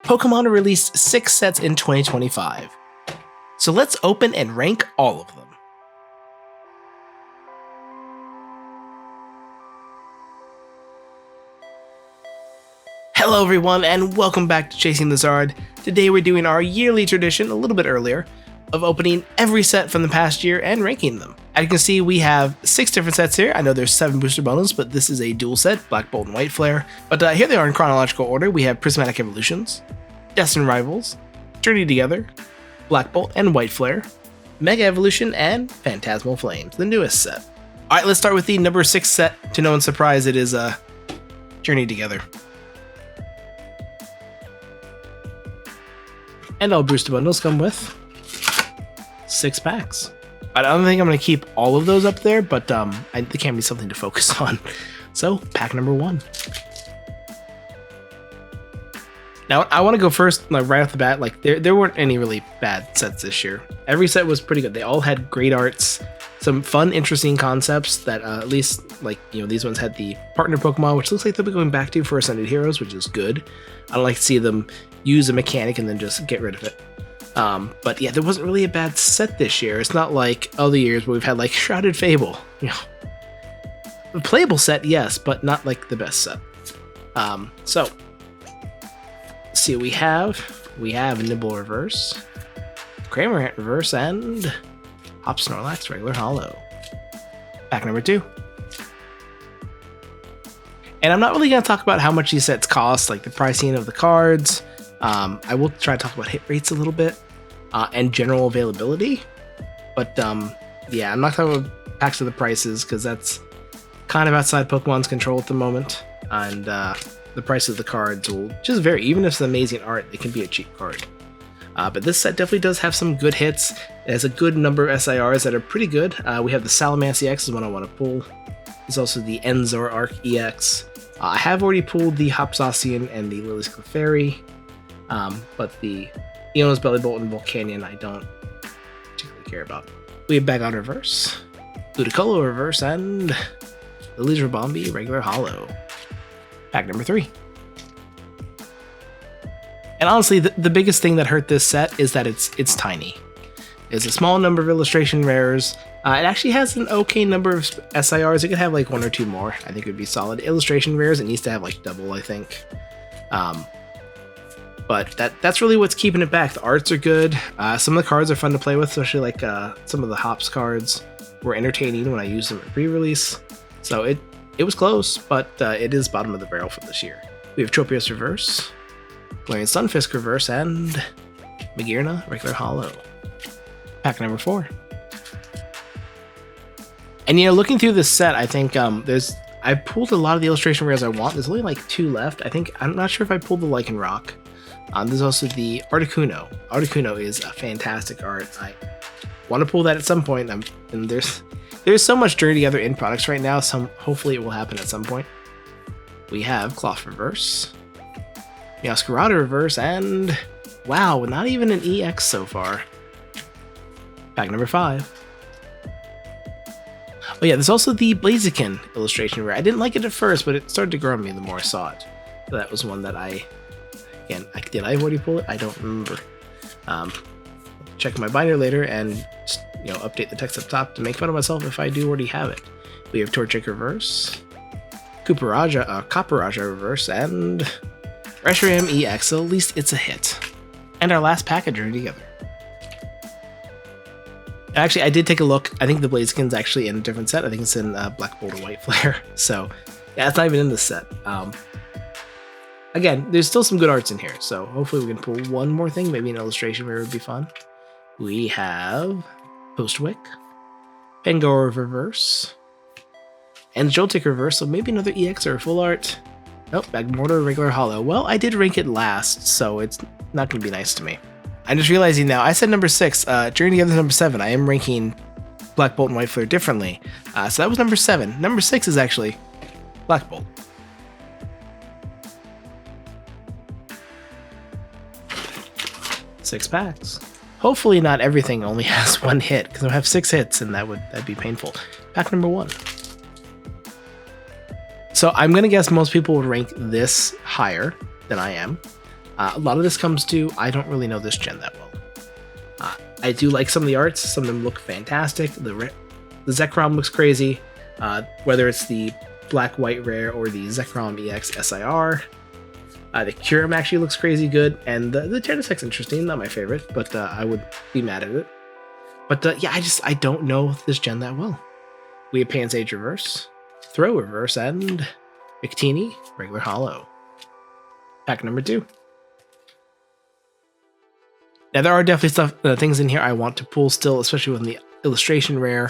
Pokemon released 6 sets in 2025. So let's open and rank all of them. Hello everyone, and welcome back to Chasing the Zard. Today we're doing our yearly tradition, a little bit earlier, of opening every set from the past year and ranking them. As you can see, we have 6 different sets here. I know there's 7 booster bundles, but this is a dual set, Black Bolt and White Flare. But here they are in chronological order. We have Prismatic Evolutions, Destined Rivals, Journey Together, Black Bolt and White Flare, Mega Evolution, and Phantasmal Flames, the newest set. Alright, let's start with the number 6 set. To no one's surprise, it is Journey Together. And all booster bundles come with 6 packs. I don't think I'm going to keep all of those up there, but there can be something to focus on. So, pack number 1. Now, I want to go first, like, right off the bat. Like, there weren't any really bad sets this year. Every set was pretty good. They all had great arts, some fun, interesting concepts that at least, like, you know, these ones had the partner Pokemon, which looks like they'll be going back to for Ascended Heroes, which is good. I don't like to see them use a mechanic and then just get rid of it. But yeah, there wasn't really a bad set this year. It's not like other years where we've had like Shrouded Fable. You know, a playable set, yes, but not like the best set. So let's see what we have. We have Nibble Reverse, Cramorant Reverse, and Hop Snorlax Regular Holo. Pack number 2. And I'm not really going to talk about how much these sets cost, like the pricing of the cards. I will try to talk about hit rates a little bit, and general availability. But yeah, I'm not talking about packs of the prices, because that's kind of outside Pokemon's control at the moment. And the price of the cards will just vary. Even if it's amazing art, it can be a cheap card. But this set definitely does have some good hits. It has a good number of SIRs that are pretty good. We have the Salamence EX is one I want to pull. There's also the Enzor Arc EX. I have already pulled the Hopsaucian and the Lily's Clefairy, but the Eona's Bellybolt and Volcanion I don't particularly care about. We have Bagon Reverse, Ludicolo Reverse, and Lily's Ribombee Regular Holo. Pack number 3. And honestly, the biggest thing that hurt this set is that it's tiny. There's a small number of illustration rares. It actually has an okay number of SIRs. It could have like 1 or 2 more. I think it would be solid. Illustration rares, it needs to have like double, I think. But that's really what's keeping it back. The arts are good. Some of the cards are fun to play with, especially like some of the Hops cards were entertaining when I used them at pre-release. So it was close, but it is bottom of the barrel for this year. We have Tropius Reverse, Galarian Stunfisk Reverse, and Magearna Regular Holo. Pack number 4. And you know, looking through this set, I think I pulled a lot of the illustration rares I want. There's only like 2 left. I'm not sure if I pulled the Lycanroc. There's also the Articuno. Articuno is a fantastic art. I want to pull that at some point. And there's so much Journey Together in products right now. Hopefully it will happen at some point. We have Cloth Reverse, Meowscarada Reverse, and wow, not even an EX so far. Pack number 5. Oh yeah, there's also the Blaziken illustration rare. I didn't like it at first, but it started to grow on me the more I saw it. So that was one that did I already pull it? I don't remember. Check my binder later and just, you know, update the text up top to make fun of myself if I do already have it. We have Torchic Reverse, Copperaja Reverse, and Reshiram EX, so at least it's a hit. And our last pack of Journey Together. Actually, I did take a look. I think the Blaziken's actually in a different set. I think it's in Black Bolt and White Flare. So, yeah, it's not even in this set. Again, there's still some good arts in here. So, hopefully we can pull one more thing. Maybe an illustration where it would be fun. We have Postwick, Pangoro Reverse, and Joltik Reverse. So, maybe another EX or a full art. Nope, Magmortar Regular Holo. Well, I did rank it last, so it's not going to be nice to me. I'm just realizing now, I said number 6, Journey Together is number 7. I am ranking Black Bolt and White Flare differently. So that was number 7. Number 6 is actually Black Bolt. Six packs. Hopefully not everything only has 1 hit, because I have 6 hits and that'd be painful. Pack number 1. So I'm going to guess most people would rank this higher than I am. A lot of this comes to I don't really know this gen that well. I do like some of the arts. Some of them look fantastic. The Zekrom looks crazy. Whether it's the black-white rare or the Zekrom EX SIR. The Kyurem actually looks crazy good, and the Terrasec's interesting. Not my favorite, but I would be mad at it. But yeah, I don't know this gen that well. We have Pansage Reverse, Throw Reverse, and Victini regular holo. Pack number 2. Now there are definitely things in here I want to pull still, especially within the illustration rare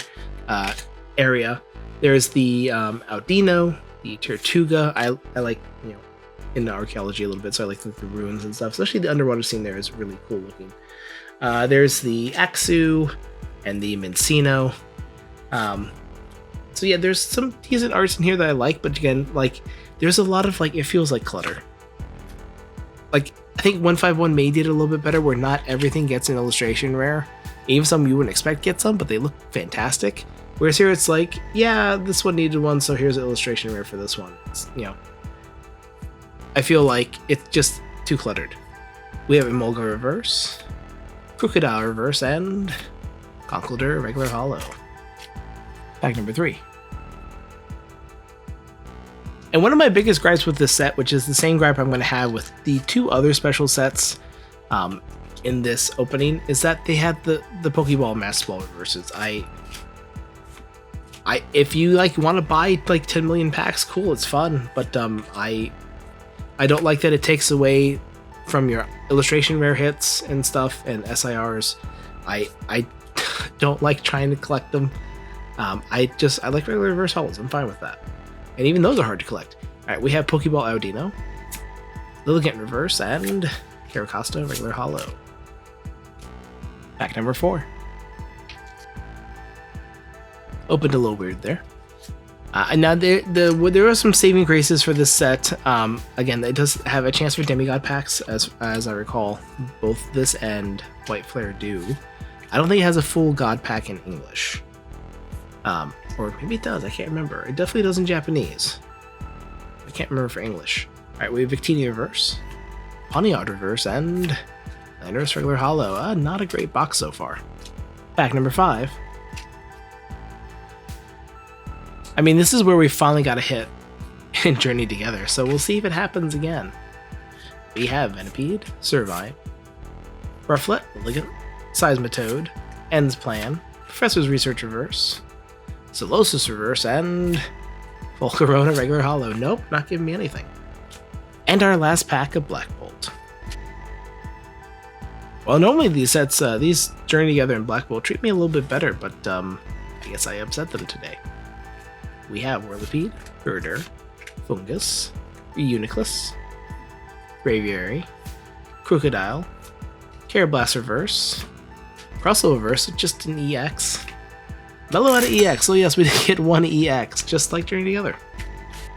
area. There's the Audino, the Tortuga. I like, into archaeology a little bit, so I like the ruins and stuff. Especially the underwater scene there is really cool looking. There's the Axu and the Mincino. So yeah, there's some decent arts in here that I like, but again, like, there's a lot of, like, it feels like clutter. Like, I think 151 may did it a little bit better, where not everything gets an illustration rare. Even some you wouldn't expect get some, but they look fantastic. Whereas here it's like, yeah, this one needed one, so here's an illustration rare for this one. It's, I feel like it's just too cluttered. We have Emolga Reverse, Crocodile Reverse, and Conkeldurr regular holo. Pack number 3. And one of my biggest gripes with this set, which is the same gripe I'm going to have with the 2 other special sets in this opening, is that they had the Pokeball Master Ball Reverses. If you want to buy like 10 million packs, cool, it's fun, but I don't like that it takes away from your illustration rare hits and stuff and SIRs. I don't like trying to collect them. I like regular reverse holos. I'm fine with that. And even those are hard to collect. Alright, we have Pokeball Audino, Lilligant Reverse, and Caracosta regular holo. Pack number 4. Opened a little weird there. And now there are some saving graces for this set. Again, it does have a chance for demigod packs, as I recall. Both this and White Flare do. I don't think it has a full god pack in English. Or maybe it does, I can't remember. It definitely does in Japanese. I can't remember for English. Alright, we have Victini Reverse, Pawniard Reverse, and Landorus regular holo. Not a great box so far. Pack number 5. I mean, this is where we finally got a hit in Journey Together, so we'll see if it happens again. We have Venipede, Servine, Rufflet, Lilligant, Seismitoad, End's Plan, Professor's Research Reverse, Solosis Reverse, and Volcarona regular holo. Nope, not giving me anything. And our last pack of Black Bolt. Well, normally these sets, these Journey Together and Black Bolt treat me a little bit better, but I guess I upset them today. We have Whirlipede, Herder, Fungus, Uniclus, Braviary, Crocodile, Carablast Reverse, Russell Reverse, just an EX, Mellow out of EX. So yes, we did get 1 EX, just like Journey Together.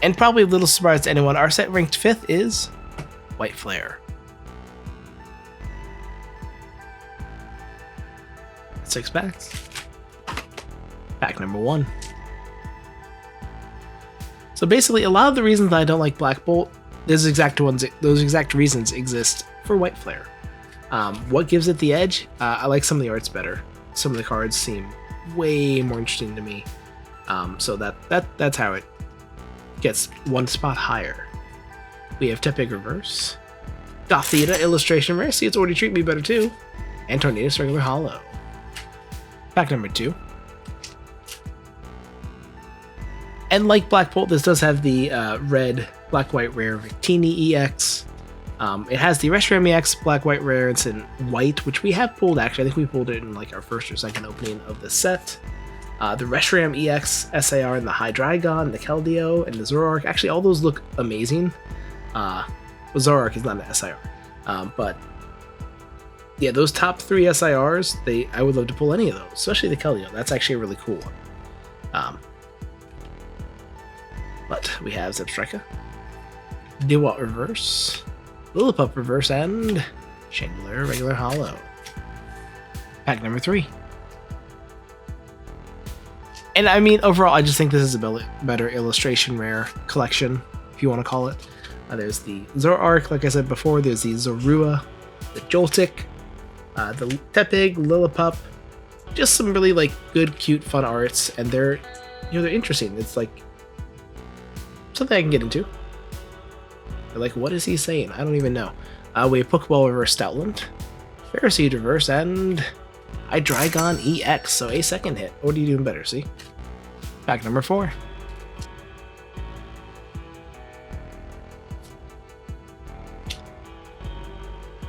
And probably a little surprise to anyone, our set ranked 5th is White Flare. 6 packs. Pack number 1. So basically, a lot of the reasons that I don't like Black Bolt, those exact reasons exist for White Flare. What gives it the edge? I like some of the arts better. Some of the cards seem way more interesting to me. So that's how it gets 1 spot higher. We have Tepig Reverse, Gothita Illustration Rare. See, it's already treating me better too. And Tornadus regular holo. Pack number 2. And like Black Bolt, this does have the red black-white rare Victini EX. It has the Reshiram EX black-white rare. It's in white, which we have pulled actually. I think we pulled it in like our first or second opening of the set. The Reshiram EX SAR and the Hydreigon, the Keldeo, and the Zoroark. Actually, all those look amazing. Well, Zoroark is not an SIR. But yeah, those top 3 SIRs, I would love to pull any of those, especially the Keldeo. That's actually a really cool one. But we have Zebstrika, Dewalt Reverse, Lillipup Reverse, and Chandelure regular holo. Pack number 3. And I mean, overall, I just think this is a better illustration rare collection, if you want to call it. There's the Zoroark, like I said before. There's the Zorua, the Joltik, the Tepig, Lillipup. Just some really like good, cute, fun arts, and they're interesting. It's like something I can get into. They're like, what is he saying? I don't even know. We have Pokeball Reverse Stoutland, Ferroseed Reverse, and Hydreigon EX, so a second hit. What are you doing better, see? Pack number 4.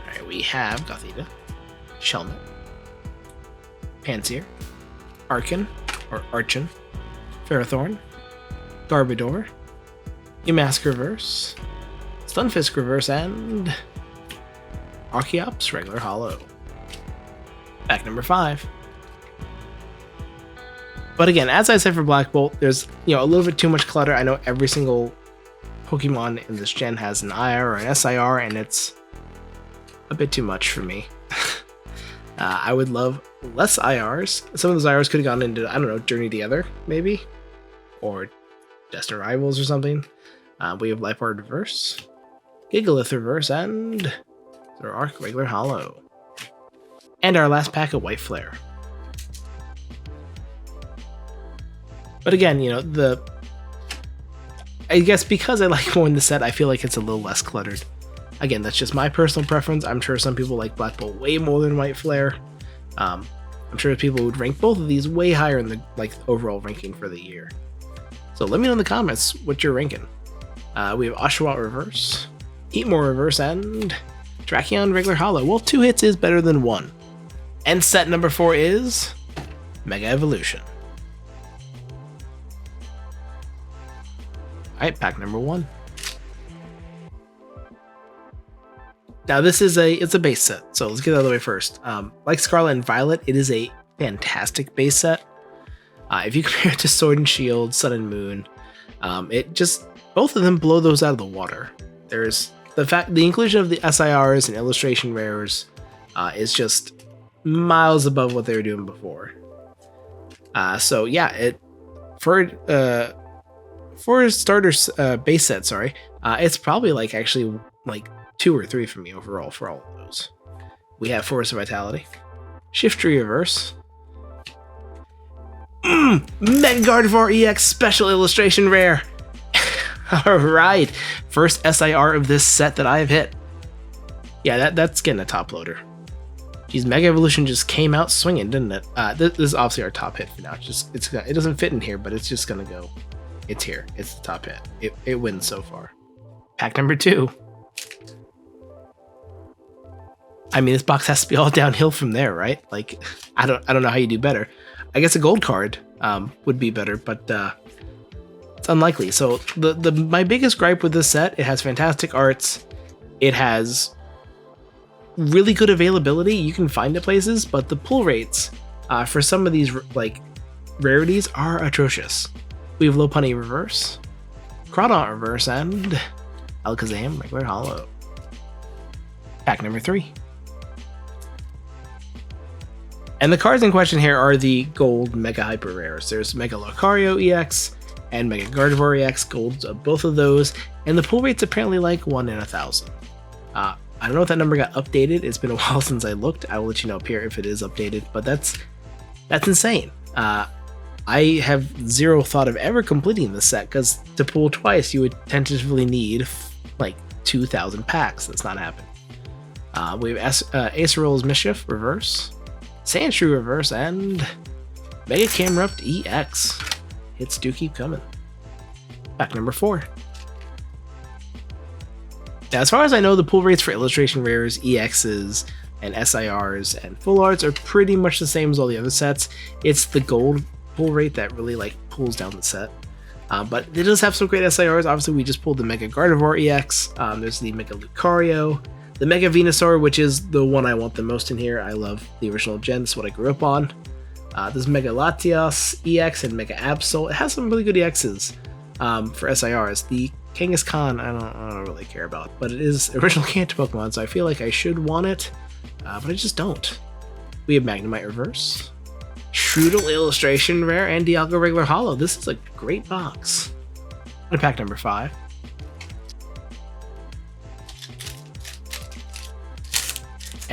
Alright, we have Gothita, Shelmet, Pansear, Archon, Ferrothorn, Garbodor, Yamask Reverse, Stunfisk Reverse, and Archeops Regular Holo. Pack number 5. But again, as I said for Black Bolt, there's a little bit too much clutter. I know every single Pokemon in this gen has an IR or an SIR, and it's a bit too much for me. I would love less IRs. Some of those IRs could have gone into, I don't know, Journey Together, maybe? Or Destined Rivals or something. We have Liepard Reverse, Gigalith Reverse, and Zoroark Regular Holo. And our last pack of White Flare. But again, I guess because I like more in the set, I feel like it's a little less cluttered. Again, that's just my personal preference. I'm sure some people like Black Bolt way more than White Flare. I'm sure people would rank both of these way higher in the overall ranking for the year. So let me know in the comments what you're ranking. We have Oshawott Reverse, Heatmore Reverse, and Drakion Regular Holo. Well, 2 hits is better than 1. And set number 4 is Mega Evolution. Alright, pack number 1. Now this is a base set, so let's get that out of the way first. Like Scarlet and Violet, it is a fantastic base set. If you compare it to Sword and Shield, Sun and Moon, both of them blow those out of the water. There's the inclusion of the SIRs and illustration rares is just miles above what they were doing before. So yeah, for a starter base set, it's probably actually 2 or 3 for me overall for all of those. We have Forest of Vitality, Shiftry Reverse, Mega Gardevoir EX Special Illustration Rare. Alright, first SIR of this set that I have hit. Yeah, that's getting a top loader. Geez, Mega Evolution just came out swinging, didn't it? This is obviously our top hit for now. It doesn't fit in here, but it's just gonna go. It's here. It's the top hit. It wins so far. Pack number 2. I mean, this box has to be all downhill from there, right? I don't know how you do better. I guess a gold card would be better, but it's unlikely. So my biggest gripe with this set, it has fantastic arts. It has really good availability. You can find it places, but the pull rates for some of these rarities are atrocious. We have Lopunny Reverse, Crawdaunt Reverse, and Alakazam Regular Holo. Pack number 3. And the cards in question here are the gold Mega Hyper Rares. There's Mega Lucario EX and Mega Gardevoir EX, golds of both of those, and the pull rate's apparently 1 in 1,000. I don't know if that number got updated. It's been a while since I looked. I will let you know up here if it is updated, but that's insane. I have zero thought of ever completing this set, because to pull twice, you would tentatively need 2,000 packs. That's not happening. We have Acerole's Mischief Reverse, Sandshrew Reverse, and Mega Camerupt EX. Hits do keep coming. Pack number 4. Now, as far as I know, the pull rates for illustration rares, EXs, and SIRs, and full arts are pretty much the same as all the other sets. It's the gold pull rate that really pulls down the set. But it does have some great SIRs. Obviously, we just pulled the Mega Gardevoir EX. There's the Mega Lucario, the Mega Venusaur, which is the one I want the most in here. I love the original gen. It's what I grew up on. There's Mega Latios EX and Mega Absol. It has some really good EXs for SIRs. The Kangaskhan, I don't really care about, but it is original Kanto Pokemon, so I feel like I should want it, but I just don't. We have Magnemite Reverse, Shroodle Illustration Rare, and Dialga Regular Holo. This is a great box. And pack number 5.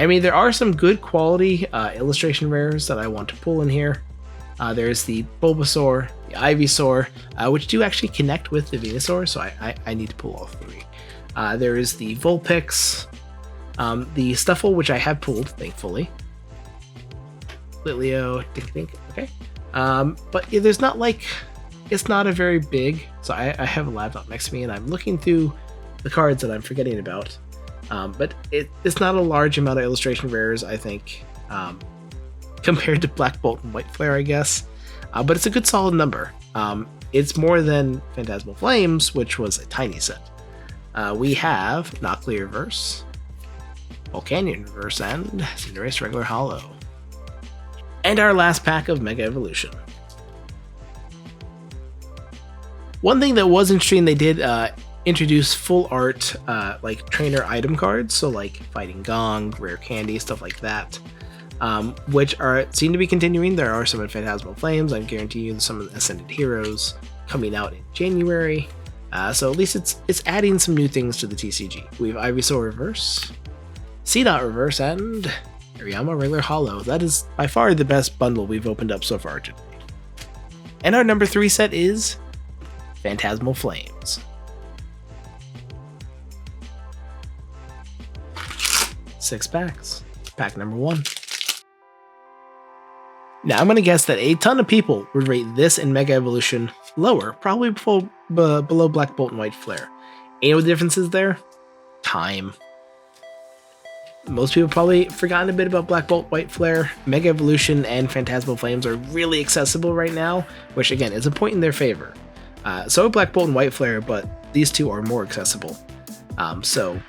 I mean, there are some good quality illustration rares that I want to pull in here. There's the Bulbasaur, the Ivysaur, which do actually connect with the Venusaur, so I need to pull all three. There is the Vulpix, the Stuffle, which I have pulled, thankfully. Litleo, Dink, okay. But yeah, there's not like, it's not a very big, so I have a laptop next to me and I'm looking through the cards that I'm forgetting about. But it's not a large amount of illustration rares, I think, compared to Black Bolt and White Flare, I guess. But it's a good solid number. It's more than Phantasmal Flames, which was a tiny set. We have Noctli Reverse, Volcanion Reverse, and Cinderace Regular Holo. And our last pack of Mega Evolution. One thing that was interesting, they did introduce full art like trainer item cards, so like Fighting Gong, Rare Candy, stuff like that, which seem to be continuing. There are some in Phantasmal Flames. I guarantee you some of the Ascended Heroes coming out in January. So at least it's adding some new things to the TCG. We have Ivysaur Reverse, Seedot Reverse, and Hariyama Regular Holo. That is by far the best bundle we've opened up so far today. And our number 3 set is Phantasmal Flames. 6 packs. Pack number 1. Now I'm going to guess that a ton of people would rate this in Mega Evolution lower, probably below Black Bolt and White Flare. And you know what the difference is there? Time. Most people probably forgotten a bit about Black Bolt, White Flare. Mega Evolution and Phantasmal Flames are really accessible right now, which again is a point in their favor. So are Black Bolt and White Flare, but these two are more accessible. So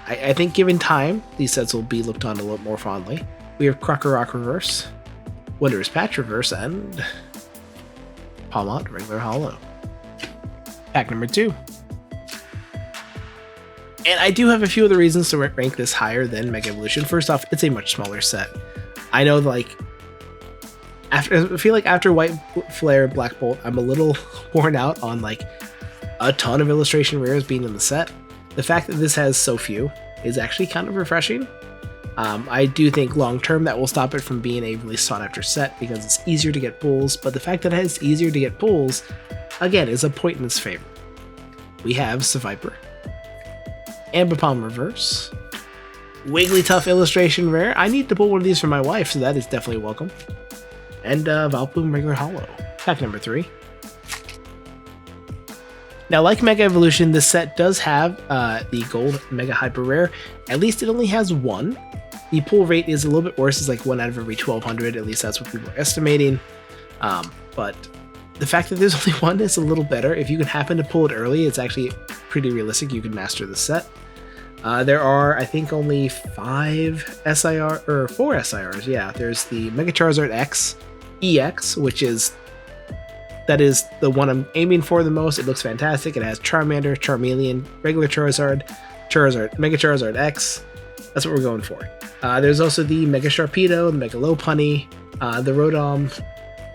I think given time, these sets will be looked on a little more fondly. We have Krokorok Reverse, Wondrous Patch Reverse, and Pokemon Regular Holo. Pack number 2. And I do have a few other reasons to rank this higher than Mega Evolution. First off, it's a much smaller set. I know, like, I feel like after White Flare, Black Bolt, I'm a little worn out on like a ton of illustration rares being in the set. The fact that this has so few is actually kind of refreshing. I do think long term that will stop it from being a really sought after set because it's easier to get pulls, but the fact that it has easier to get pulls, again, is a point in its favor. We have Seviper, Ambipom Reverse, Wigglytuff illustration rare. I need to pull one of these for my wife, so that is definitely welcome. And Vileplume Regular Holo. Pack number 3. Now, like Mega Evolution, this set does have the Gold Mega Hyper Rare. At least it only has one. The pull rate is a little bit worse. It's like 1 out of every 1,200. At least that's what people are estimating. But the fact that there's only one is a little better. If you can happen to pull it early, it's actually pretty realistic. You can master the set. There are, I think, only 5 SIR, or 4 SIRs. Yeah, there's the Mega Charizard X, EX, which is the one I'm aiming for the most. It looks fantastic. It has Charmander, Charmeleon, regular Charizard, Mega Charizard X. That's what we're going for. There's also the Mega Sharpedo, the Mega Lopunny, the Rotom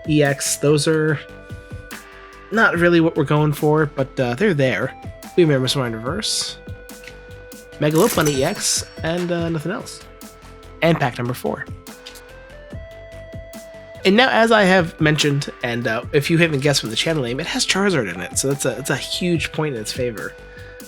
EX. Those are not really what we're going for, but they're there. We have Mega Swine Reverse, Mega Lopunny EX, and nothing else. And pack number 4. And now, as I have mentioned, and if you haven't guessed from the channel name, it has Charizard in it, so that's a huge point in its favor.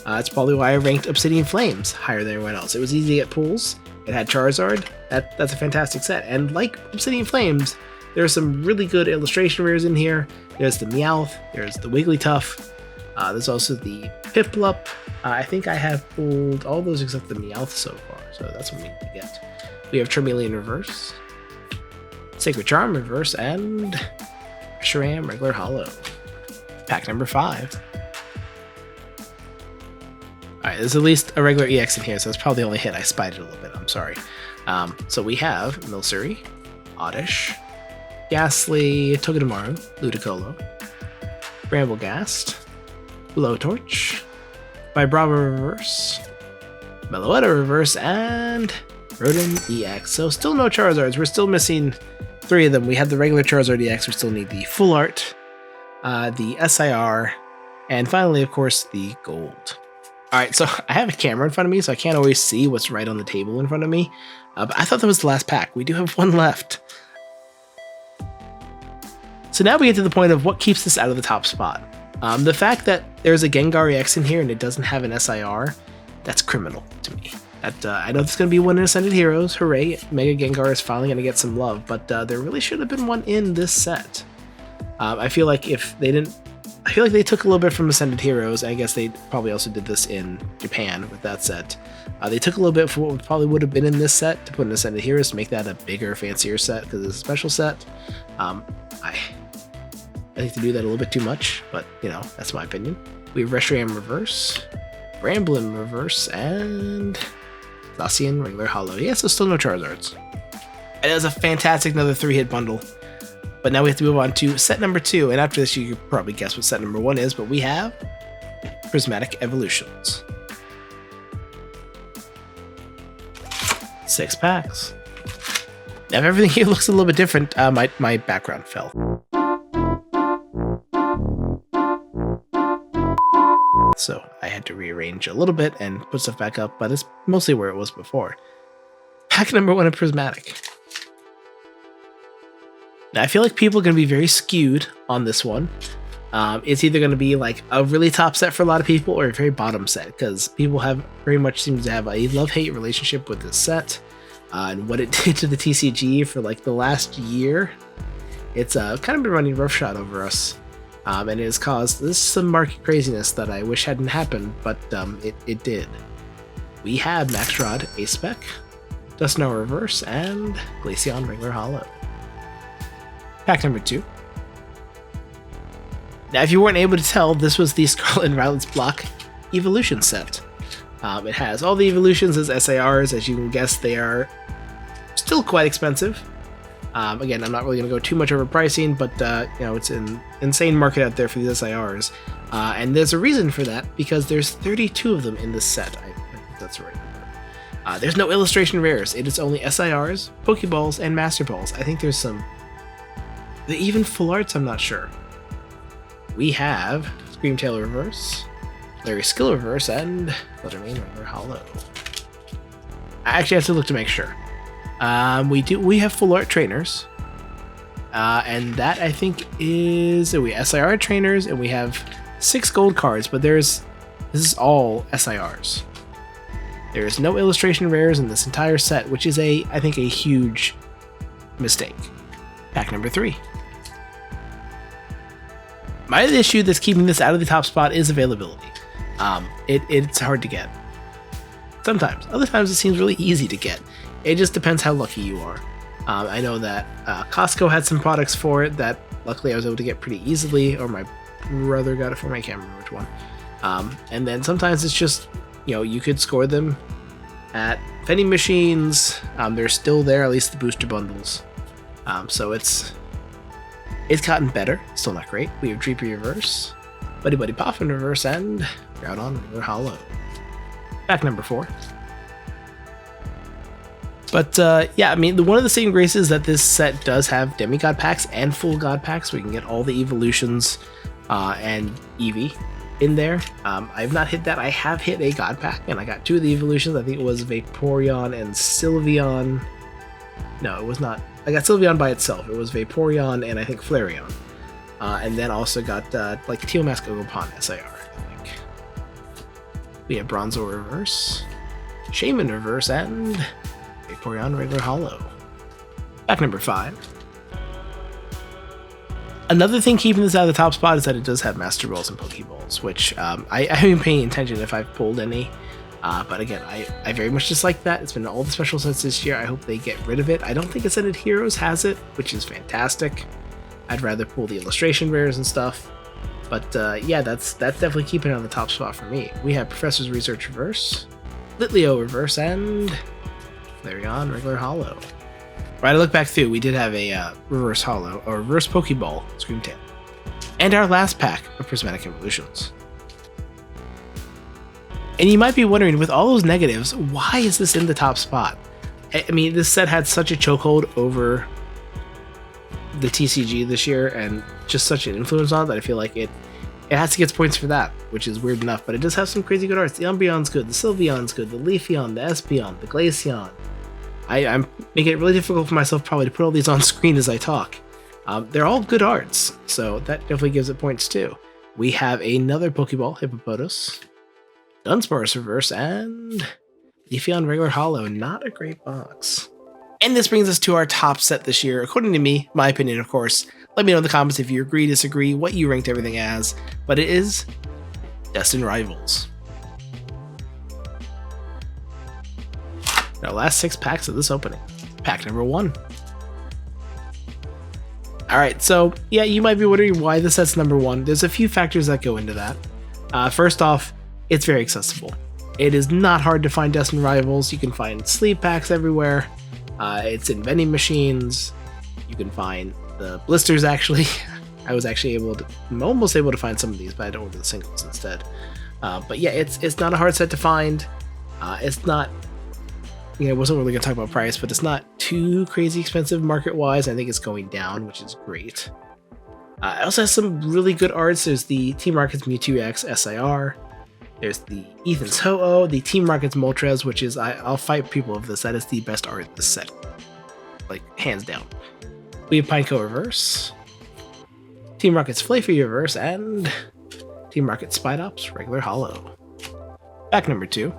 That's probably why I ranked Obsidian Flames higher than everyone else. It was easy to get pulls, it had Charizard, that's a fantastic set. And like Obsidian Flames, there are some really good illustration rares in here. There's the Meowth, there's the Wigglytuff, there's also the Piplup. I think I have pulled all those except the Meowth so far, so that's what we need to get. We have Charmeleon Reverse, Sacred Charm Reverse, and Reshiram Regular Holo. Pack number 5. Alright, there's at least a regular EX in here, so it's probably the only hit. I spied it a little bit, I'm sorry. So we have Milcery, Oddish, Ghastly, Togedemaru, Ludicolo, Bramblegast, Blowtorch, Vibrava Reverse, Meloetta Reverse, and Rotom EX. So still no Charizards. We're still missing 3 of them. We have the regular Charizard EX. We still need the Full Art, the SIR, and finally, of course, the Gold. Alright, so I have a camera in front of me, so I can't always see what's right on the table in front of me. But I thought that was the last pack. We do have one left. So now we get to the point of what keeps this out of the top spot. The fact that there's a Gengar EX in here and it doesn't have an SIR, that's criminal to me. I know there's going to be one in Ascended Heroes, hooray, Mega Gengar is finally going to get some love, but there really should have been one in this set. I feel like if they didn't, I feel like they took a little bit from Ascended Heroes. I guess they probably also did this in Japan with that set. They took a little bit from what probably would have been in this set to put in Ascended Heroes to make that a bigger, fancier set because it's a special set. I think to do that a little bit too much, but you know, that's my opinion. We have Reshiram Reverse, Bramblin Reverse, and Zacian regular holo. Yeah, so still no Charizards. And it was a fantastic another 3-hit bundle. But now we have to move on to set number 2, and after this you can probably guess what set number 1 is, but we have Prismatic Evolutions. 6 packs. Now everything here looks a little bit different. My background fell. So I had to rearrange a little bit and put stuff back up, but it's mostly where it was before. Pack number 1 of Prismatic. Now I feel like people are going to be very skewed on this one. It's either going to be like a really top set for a lot of people or a very bottom set, because people have very much seems to have a love-hate relationship with this set and what it did to the TCG for like the last year. It's kind of been running roughshod over us. And it has caused some market craziness that I wish hadn't happened, but it did. We have Max Rod Ace Spec, Dusknoir Reverse, and Glaceon regular holo. Pack number 2. Now, if you weren't able to tell, this was the Scarlet and Violet's Block Evolution set. It has all the evolutions as SARs. As you can guess, they are still quite expensive. Again, I'm not really going to go too much over pricing, but you know, it's an insane market out there for these SIRs. And there's a reason for that, because there's 32 of them in this set. I think that's the right number. There's no illustration rares. It is only SIRs, Pokeballs, and Master Balls. I think there's some... even full arts, I'm not sure. We have Screamtail Reverse, Larry Skill Reverse, and Fluttermane regular holo. I actually have to look to make sure. We have full art trainers, and that I think is we SIR trainers, and we have 6 gold cards. But this is all SIRs. There is no illustration rares in this entire set, which is I think a huge mistake. Pack number 3. My issue that's keeping this out of the top spot is availability. It's hard to get. Sometimes. Other times it seems really easy to get. It just depends how lucky you are. I know that Costco had some products for it that luckily I was able to get pretty easily, or my brother got it for me, I can't remember which one. And then sometimes it's just, you know, you could score them at vending machines. They're still there, at least the booster bundles. So it's gotten better. Still not great. We have Dreepy Reverse, Buddy Buddy Poffin Reverse, and Groudon regular holo. Pack number 4. But yeah, I mean, one of the saving graces is that this set does have demigod packs and full god packs. We can get all the evolutions and Eevee in there. I have not hit that. I have hit a god pack, and I got 2 of the evolutions. I think it was Vaporeon and Sylveon. No, it was not. I got Sylveon by itself. It was Vaporeon and I think Flareon. And then also got like Teal Mask Ogopan SIR, I think. We have Bronzor Reverse, Shaman Reverse, and Vaporeon regular holo. Pack number 5. Another thing keeping this out of the top spot is that it does have Master Balls and Pokeballs, which I haven't been paying attention if I've pulled any. But again, I very much dislike that. It's been all the special sets this year. I hope they get rid of it. I don't think Ascended Heroes has it, which is fantastic. I'd rather pull the illustration rares and stuff. But yeah, that's definitely keeping it on the top spot for me. We have Professor's Research Reverse, Litleo Reverse, and Flareon regular holo. Right, I look back through, we did have a reverse holo, or reverse Pokeball, Screamtail. And our last pack of Prismatic Evolutions. And you might be wondering, with all those negatives, why is this in the top spot? I mean, this set had such a chokehold over the TCG this year, and just such an influence on it that I feel like it it has to get points for that, which is weird enough, but it does have some crazy good arts. The Umbreon's good, the Sylveon's good, the Leafeon, the Espeon, the Glaceon. I'm making it really difficult for myself probably to put all these on screen as I talk. They're all good arts, so that definitely gives it points too. We have another Pokeball, Hippopotas, Dunsparce Reverse, and Leafeon Regular Hollow. Not a great box. And this brings us to our top set this year, according to me, my opinion of course. Let me know in the comments if you agree, disagree, what you ranked everything as, but it is Destined Rivals. Our last 6 packs of this opening. Pack number 1. Alright, so yeah, you might be wondering why the set's number 1. There's a few factors that go into that. First off, it's very accessible. It is not hard to find Destined Rivals. You can find sleeve packs everywhere. It's in vending machines. You can find the blisters actually. I was actually almost able to find some of these, but I had to order the singles instead. But yeah, it's not a hard set to find. It's not, I wasn't really going to talk about price, but it's not too crazy expensive market-wise. I think it's going down, which is great. It also has some really good arts. There's the Team Rocket's Mewtwo X SIR. There's the Ethan's Ho-Oh, the Team Rocket's Moltres, which is, I'll fight people of this. That is the best art in this set. Like, hands down. We have Pineco Reverse, Team Rocket's Flayfree Reverse, and Team Rocket Spidops Regular Hollow. Pack number 2.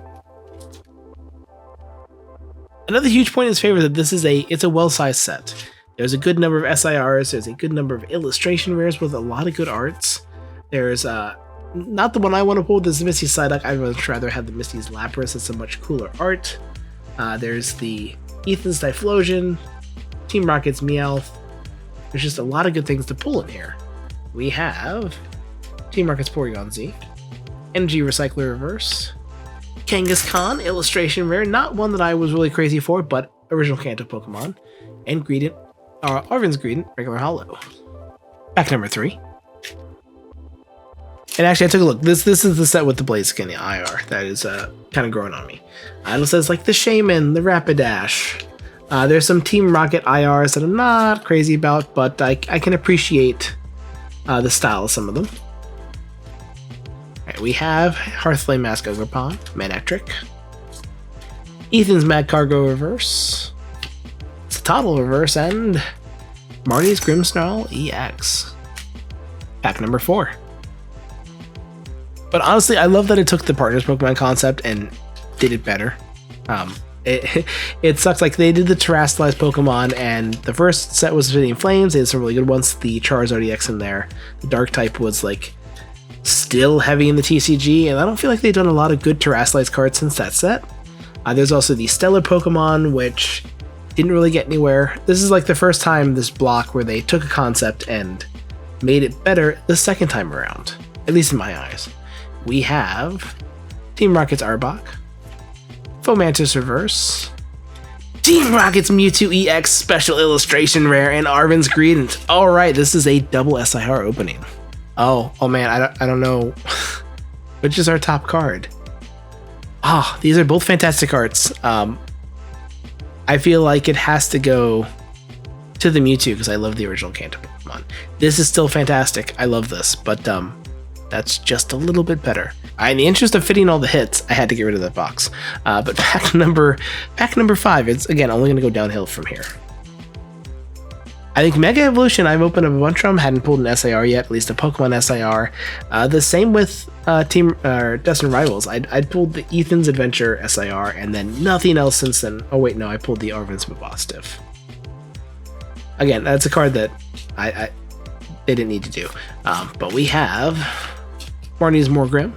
Another huge point in its favor that this is it's a well-sized set. There's a good number of SIRs, there's a good number of illustration rares with a lot of good arts. There's not the one I want to pull, this is Misty's Psyduck. I'd much rather have the Misty's Lapras, it's a much cooler art. There's the Ethan's Typhlosion, Team Rocket's Meowth. There's just a lot of good things to pull in here. We have Team Rocket's Porygon Z, Energy Recycler Reverse, Kangaskhan illustration rare, not one that I was really crazy for, but original Kanto Pokemon, and Arven's Greedent Regular Hollow. Pack number 3. And actually, I took a look. This is the set with the Blaziken IR that is kind of growing on me. It says like the Shaman, the Rapidash. There's some Team Rocket IRs that I'm not crazy about, but I can appreciate the style of some of them. Alright, we have Hearthflame Mask Ogerpon, Manectric, Ethan's Mad Cargo Reverse, Satotl Reverse, and Marty's Grimmsnarl EX. Pack number 4. But honestly, I love that it took the Partners Pokemon concept and did it better. It sucks, like they did the terrestrialized Pokemon, and the first set was Destined Flames. They had some really good ones. The Charizard EX in there. The Dark type was like still heavy in the TCG, and I don't feel like they've done a lot of good terrestrialized cards since that set. There's also the Stellar Pokemon, which didn't really get anywhere. This is like the first time this block where they took a concept and made it better the second time around, at least in my eyes. We have Team Rocket's Arbok, Fomantis Reverse, Team Rocket's Mewtwo EX Special Illustration Rare, and Arven's Greedent. Alright, this is a double SIR opening. Oh man, I don't know. Which is our top card? These are both fantastic arts. I feel like it has to go to the Mewtwo because I love the original Kanto Pokemon. This is still fantastic. I love this, but that's just a little bit better. In the interest of fitting all the hits, I had to get rid of that box. But pack number 5, it's again only going to go downhill from here. I think Mega Evolution, I've opened up a bunch of them, hadn't pulled an SIR yet, at least a Pokemon SIR. The same with Destined Rivals. I'd pulled the Ethan's Adventure SIR, and then nothing else since then. Oh wait, no, I pulled the Arven's Mabostiff. Again, that's a card that they didn't need to do. But we have Marnie's Morgrim,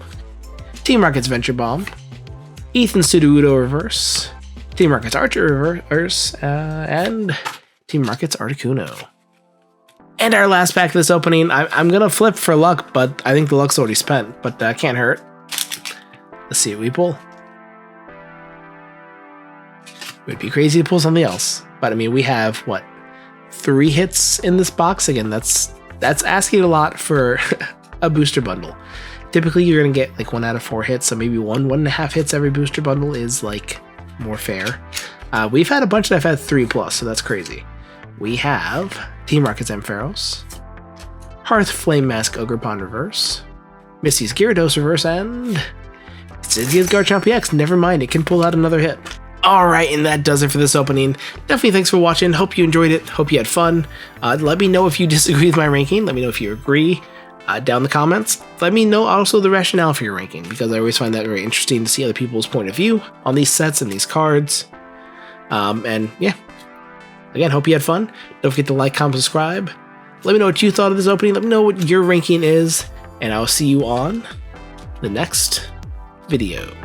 Team Rocket's Venture Bomb, Ethan's Sudowoodo Reverse, Team Rocket's Archer Reverse, and Team Rocket's Articuno. And our last pack of this opening, I'm going to flip for luck, but I think the luck's already spent, but that can't hurt. Let's see what we pull. It would be crazy to pull something else, but I mean, we have, what, 3 hits in this box? Again, that's asking a lot for a booster bundle. Typically, you're going to get like 1 out of 4 hits, so maybe 1.5 hits every booster bundle is like more fair. We've had a bunch that have had 3+, so that's crazy. We have Team Rocket's Ampharos, Hearthflame Mask Ogerpon Reverse, Misty's Gyarados reverse, and Cynthia's Garchomp EX. Never mind, it can pull out another hit. Alright, and that does it for this opening. Definitely thanks for watching. Hope you enjoyed it. Hope you had fun. Let me know if you disagree with my ranking. Let me know if you agree down in the comments. Let me know also the rationale for your ranking, because I always find that very interesting to see other people's point of view on these sets and these cards. And yeah, again, hope you had fun. Don't forget to like, comment, subscribe. Let me know what you thought of this opening. Let me know what your ranking is, and I'll see you on the next video.